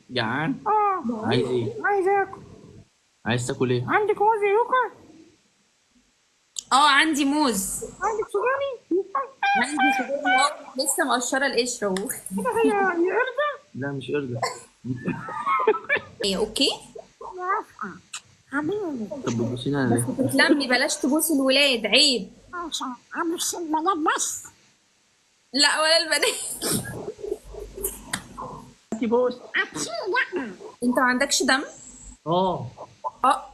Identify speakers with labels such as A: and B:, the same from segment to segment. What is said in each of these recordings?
A: جعان؟
B: اه.
A: عايز ايه؟
B: عايز اكل.
A: عايز تاكل ايه؟
B: عندك موز يا يوكا؟
C: اه عندي موز.
B: عندك سوداني؟
C: عندي سوداني اهو لسه مقشره القشره اهو.
B: كده هي قردة؟
A: لا مش قردة.
C: ايه اوكي.
B: موافقة حبيبي.
A: طب بتبصينا
C: بس
A: ليه؟
C: تتلمي بلاش تبوسي الولاد عيب.
B: ماشي، أبص البنات بس.
C: لا ولا البنات.
A: هاتي بوس.
B: أبصي لأ.
C: انت ما عندكش دم؟
A: اه.
C: اه.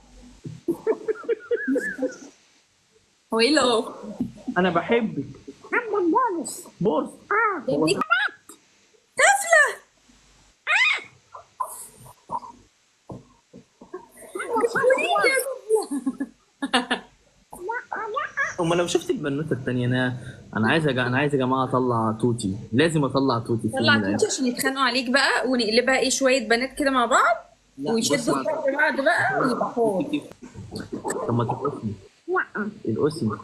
C: هو ايه اللي
A: انا بحبك.
B: حب البولس.
A: بوس. هو
C: يعني طفله.
A: امال لو شفت البنوته التانية انا عايز انا عايز يا جماعه اطلع توتي، لازم اطلع توتي في يوم
C: طلع
A: من الايام.
C: توتي عشان يتخانقوا عليك بقى ونقلبها ايه شويه بنات كده مع بعض
A: لا
C: ويشدوا
A: بص
C: في ظهر بعض بقى ويبقى حوار.
A: طب ما ترقصني.
B: لأ.
A: القصي
B: لأ.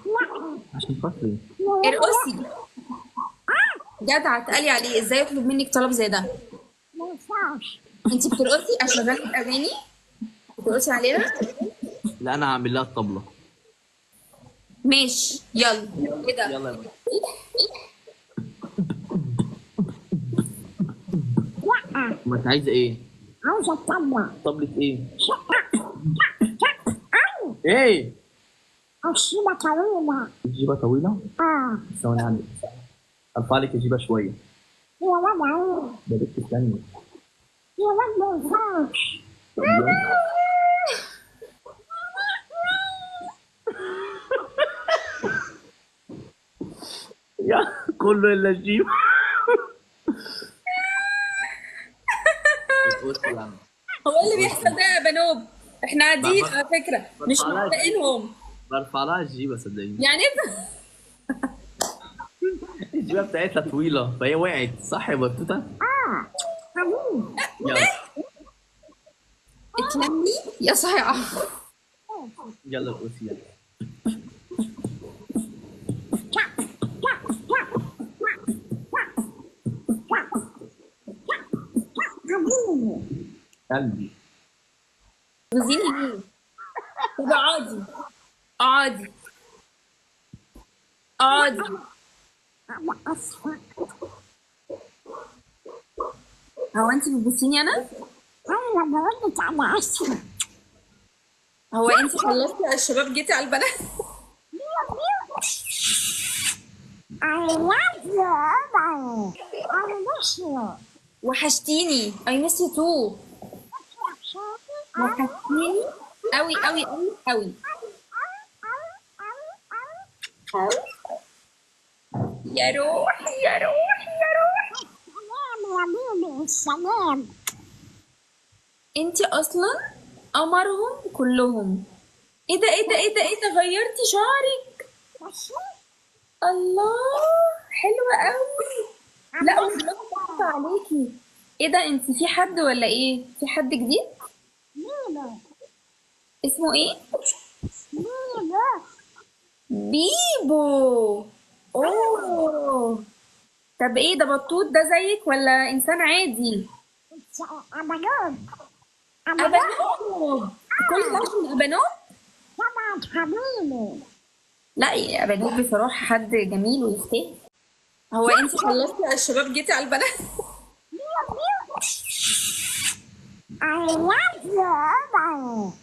A: عشان خاطري.
C: ارقصي. جدع اتقالي عليه ازاي يطلب منك طلب زي ده.
B: ما ينفعش.
C: انت بترقصي اشغل لك اغاني بترقصي علينا.
A: لا انا هعمل لها الطبله.
C: ماشي يلا. ايه ده؟
A: يلا يا باشا.
B: لأ.
A: ما انت عايزه ايه؟
B: عاوزة أطلع.
A: طبلة ايه؟
B: أو.
A: ايه؟
B: الشيبة طويلة.
A: الجيبه طويله؟ ثواني عندي. ارفع لك الجيبه شويه.
B: يا ولد عيب.
A: ده بنت استني.
B: يا ولد ما ينفعش.
A: طب يلا. يا كله الا الجيبه.
C: هو إيه اللي بيحصل ده يا بنوب؟ احنا قاعدين
A: بابا.
C: على فكره مش
A: برفع لها
C: مصدقينهم.
A: برفع لها الجيبه صدقيني.
C: يعني انت
A: الجيبه بتاعتها طويله فهي وقعت صح يا بطوطه؟
B: حبيبي.
A: يلا.
C: اتلمي يا صايعه.
A: يلا ارقصي يلا.
B: حبيبي.
A: قلبي.
C: عاوزيني ليه؟ طب اقعدي اقعدي اقعدي.
B: أنا أسفة.
C: هو انت بتبوسيني انا؟
B: أنا بقول لك أنا أسفة.
C: هو انت خلصتي على الشباب جيتي على البنات؟
B: I love you. I miss you.
C: وحشتيني I miss you too. وحشتيني قوي قوي قوي قوي. يا روحي يا روحي يا روحي.
B: سلام يا بيبي السلام.
C: انت اصلا قمرهم كلهم. ايه ده ايه ده ايه ده ايه ده غيرتي شعرك.
B: بس
C: الله حلوة قوي. لا والله خفت عليكي. ايه ده انت في حد ولا ايه؟ في حد جديد؟
B: بيبي.
C: اسمه ايه؟
B: بيبي.
C: بيبو. اوه. طب ايه ده بطوط ده زيك ولا انسان عادي؟
B: أبنود.
C: ابانوب. كل ده عشان ابانوب؟
B: طبعا حبيبي.
C: لا يا ابانوب بصراحة حد جميل ويستاهل. هو انت خلصتي على الشباب جيتي على البنات؟
B: I love you.